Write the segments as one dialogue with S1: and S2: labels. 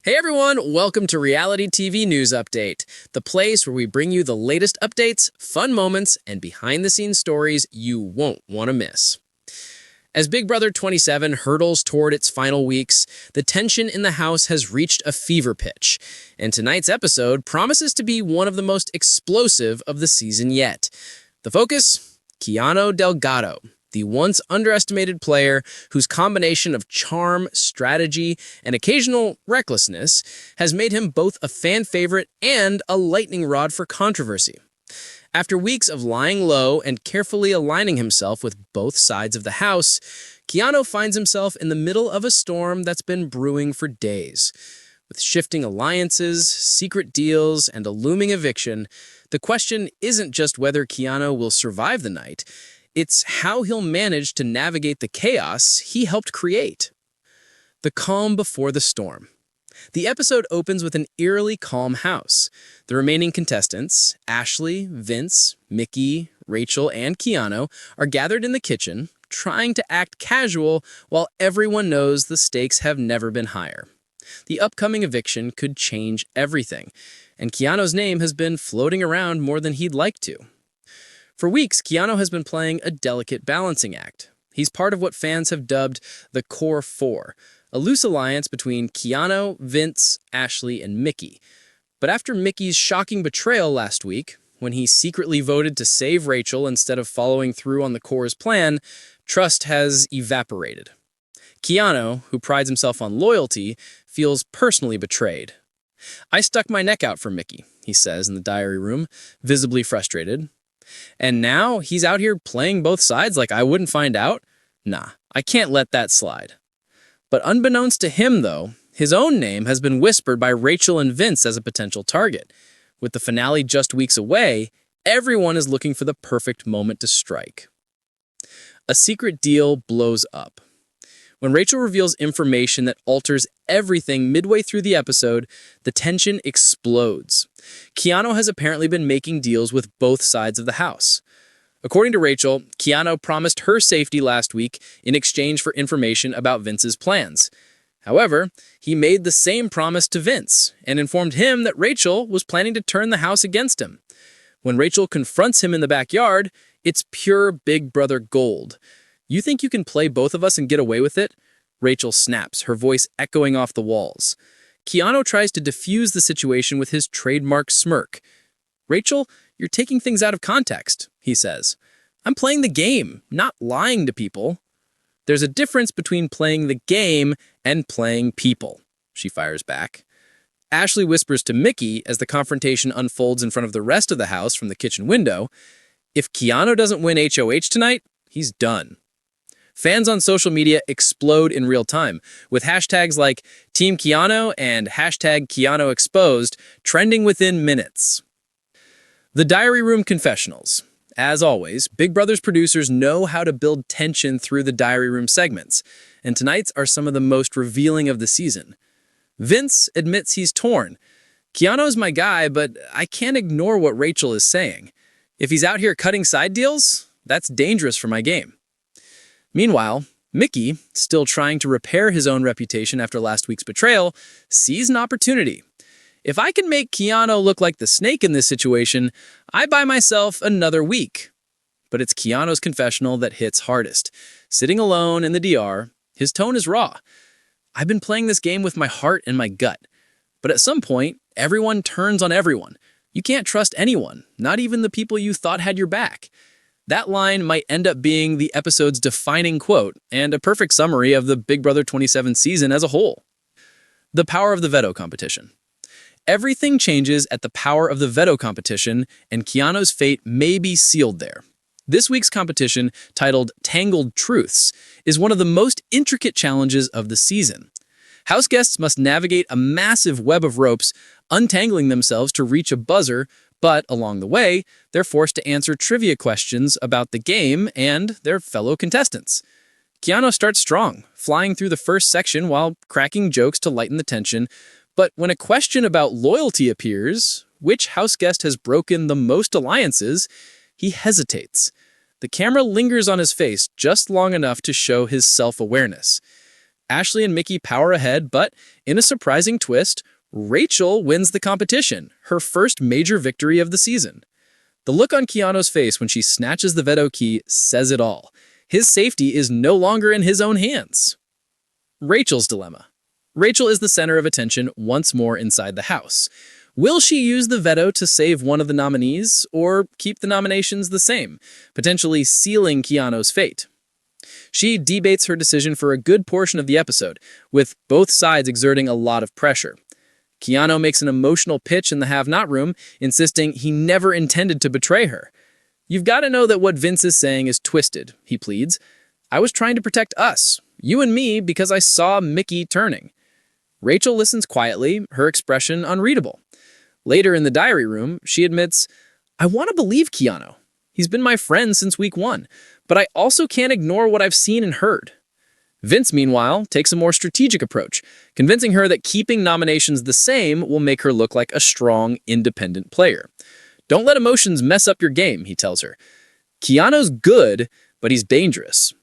S1: Hey everyone, welcome to Reality TV News Update, the place where we bring you the latest updates, fun moments, and behind-the-scenes stories you won't want to miss. As Big Brother 27 hurdles toward its final weeks, the tension in the house has reached a fever pitch, and tonight's episode promises to be one of the most explosive of the season yet. The focus? Keanu Delgado, the once underestimated player whose combination of charm, strategy, and occasional recklessness has made him both a fan favorite and a lightning rod for controversy. After weeks of lying low and carefully aligning himself with both sides of the house, Keanu finds himself in the middle of a storm that's been brewing for days. With shifting alliances, secret deals, and a looming eviction, the question isn't just whether Keanu will survive the night, it's how he'll manage to navigate the chaos he helped create. The calm before the storm. The episode opens with an eerily calm house. The remaining contestants, Ashley, Vince, Mickey, Rachel, and Keanu, are gathered in the kitchen, trying to act casual while everyone knows the stakes have never been higher. The upcoming eviction could change everything, and Keanu's name has been floating around more than he'd like to. For weeks, Keanu has been playing a delicate balancing act. He's part of what fans have dubbed the Core Four, a loose alliance between Keanu, Vince, Ashley, and Mickey. But after Mickey's shocking betrayal last week, when he secretly voted to save Rachel instead of following through on the Core's plan, trust has evaporated. Keanu, who prides himself on loyalty, feels personally betrayed. "I stuck my neck out for Mickey," he says in the diary room, visibly frustrated. And now he's out here playing both sides like I wouldn't find out? Nah, I can't let that slide. But unbeknownst to him, though, his own name has been whispered by Rachel and Vince as a potential target. With the finale just weeks away, everyone is looking for the perfect moment to strike. A secret deal blows up. When Rachel reveals information that alters everything midway through the episode, the tension explodes. Keanu has apparently been making deals with both sides of the house. According to Rachel, Keanu promised her safety last week in exchange for information about Vince's plans. However, he made the same promise to Vince and informed him that Rachel was planning to turn the house against him. When Rachel confronts him in the backyard, it's pure Big Brother gold. "You think you can play both of us and get away with it?" Rachel snaps, her voice echoing off the walls. Keanu tries to defuse the situation with his trademark smirk. "Rachel, you're taking things out of context," he says. "I'm playing the game, not lying to people." "There's a difference between playing the game and playing people," she fires back. Ashley whispers to Mickey as the confrontation unfolds in front of the rest of the house from the kitchen window, "If Keanu doesn't win HOH tonight, he's done." Fans on social media explode in real time, with hashtags like Team Keanu and hashtag Keanu Exposed trending within minutes. The Diary Room Confessionals. As always, Big Brother's producers know how to build tension through the Diary Room segments, and tonight's are some of the most revealing of the season. Vince admits he's torn. "Keanu's my guy, but I can't ignore what Rachel is saying. If he's out here cutting side deals, that's dangerous for my game." Meanwhile, Mickey, still trying to repair his own reputation after last week's betrayal, sees an opportunity. "If I can make Keanu look like the snake in this situation, I buy myself another week." But it's Keanu's confessional that hits hardest. Sitting alone in the DR, his tone is raw. "I've been playing this game with my heart and my gut. But at some point, everyone turns on everyone. You can't trust anyone, not even the people you thought had your back." That line might end up being the episode's defining quote and a perfect summary of the Big Brother 27 season as a whole. The power of the veto competition. Everything changes at the power of the veto competition, and Keanu's fate may be sealed there. This week's competition, titled Tangled Truths, is one of the most intricate challenges of the season. House guests must navigate a massive web of ropes, untangling themselves to reach a buzzer, but along the way, they're forced to answer trivia questions about the game and their fellow contestants. Keanu starts strong, flying through the first section while cracking jokes to lighten the tension, but when a question about loyalty appears, which house guest has broken the most alliances, he hesitates. The camera lingers on his face just long enough to show his self-awareness. Ashley and Mickey power ahead, but in a surprising twist, Rachel wins the competition, her first major victory of the season. The look on Keanu's face when she snatches the veto key says it all. His safety is no longer in his own hands. Rachel's dilemma. Rachel is the center of attention once more inside the house. Will she use the veto to save one of the nominees, or keep the nominations the same, potentially sealing Keanu's fate? She debates her decision for a good portion of the episode, with both sides exerting a lot of pressure. Keanu makes an emotional pitch in the have-not room, insisting he never intended to betray her. "You've got to know that what Vince is saying is twisted," he pleads. "I was trying to protect us, you and me, because I saw Mickey turning." Rachel listens quietly, her expression unreadable. Later in the diary room, she admits, "I want to believe Keanu. He's been my friend since week 1, but I also can't ignore what I've seen and heard." Vince, meanwhile, takes a more strategic approach, convincing her that keeping nominations the same will make her look like a strong, independent player. "Don't let emotions mess up your game," he tells her. Keanu's good, but he's dangerous.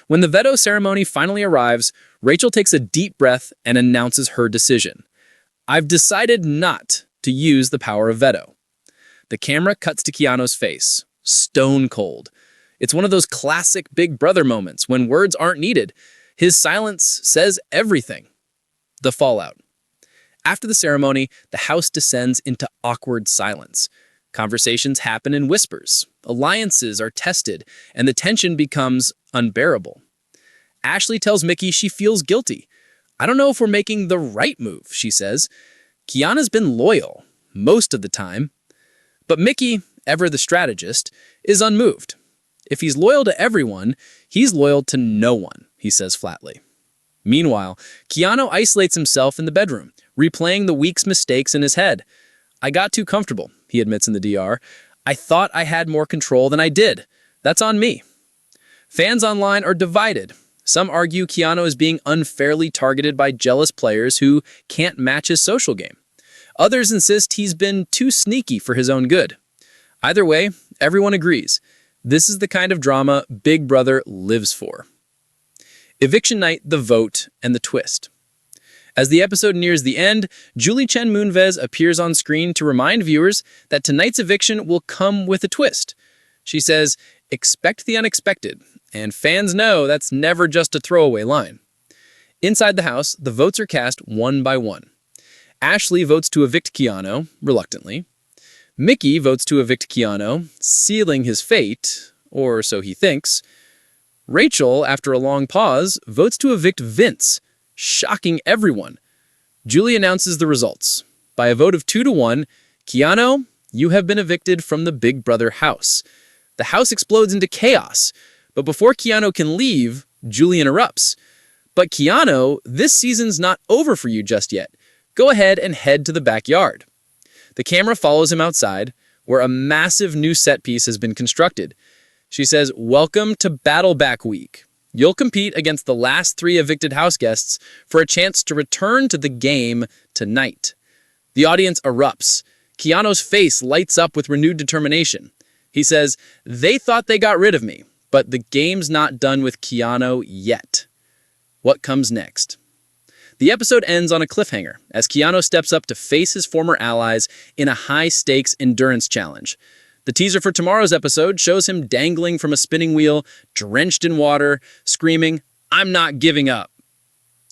S1: When the veto ceremony finally arrives, Rachel takes a deep breath and announces her decision. "I've decided not to use the power of veto." The camera cuts to Keanu's face, stone cold. It's one of those classic Big Brother moments when words aren't needed. His silence says everything. The fallout. After the ceremony, the house descends into awkward silence. Conversations happen in whispers, alliances are tested, and the tension becomes unbearable. Ashley tells Mickey she feels guilty. "I don't know if we're making the right move," she says. Keanu's been loyal, most of the time. But Mickey, ever the strategist, is unmoved. "If he's loyal to everyone, he's loyal to no one," he says flatly. Meanwhile, Keanu isolates himself in the bedroom, replaying the week's mistakes in his head. "I got too comfortable," he admits in the DR. "I thought I had more control than I did. That's on me." Fans online are divided. Some argue Keanu is being unfairly targeted by jealous players who can't match his social game. Others insist he's been too sneaky for his own good. Either way, everyone agrees. This is the kind of drama Big Brother lives for. Eviction night, the vote, and the twist. As the episode nears the end, Julie Chen Moonves appears on screen to remind viewers that tonight's eviction will come with a twist. She says, "Expect the unexpected," and fans know that's never just a throwaway line. Inside the house, the votes are cast one by one. Ashley votes to evict Keanu, reluctantly. Mickey votes to evict Keanu, sealing his fate, or so he thinks. Rachel, after a long pause, votes to evict Vince, shocking everyone. Julie announces the results. By a vote of 2-1, "Keanu, you have been evicted from the Big Brother house." The house explodes into chaos, but before Keanu can leave, Julie interrupts. "But Keanu, this season's not over for you just yet. Go ahead and head to the backyard." The camera follows him outside, where a massive new set piece has been constructed. She says, "Welcome to Battleback Week. You'll compete against the last 3 evicted house guests for a chance to return to the game tonight." The audience erupts. Keanu's face lights up with renewed determination. He says, "They thought they got rid of me, but the game's not done with Keanu yet." What comes next? The episode ends on a cliffhanger as Keanu steps up to face his former allies in a high-stakes endurance challenge. The teaser for tomorrow's episode shows him dangling from a spinning wheel, drenched in water, screaming, "I'm not giving up."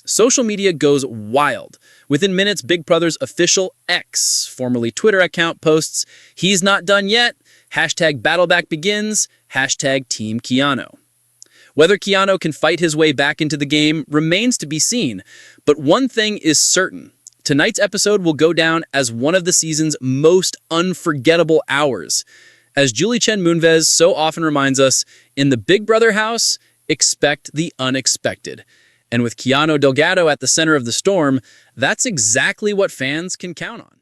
S1: Social media goes wild. Within minutes, Big Brother's official X, formerly Twitter account, posts, "He's not done yet," #Battleback begins, #Team Keanu. Whether Keanu can fight his way back into the game remains to be seen, but one thing is certain. Tonight's episode will go down as one of the season's most unforgettable hours. As Julie Chen Moonves so often reminds us, in the Big Brother house, expect the unexpected. And with Keanu Delgado at the center of the storm, that's exactly what fans can count on.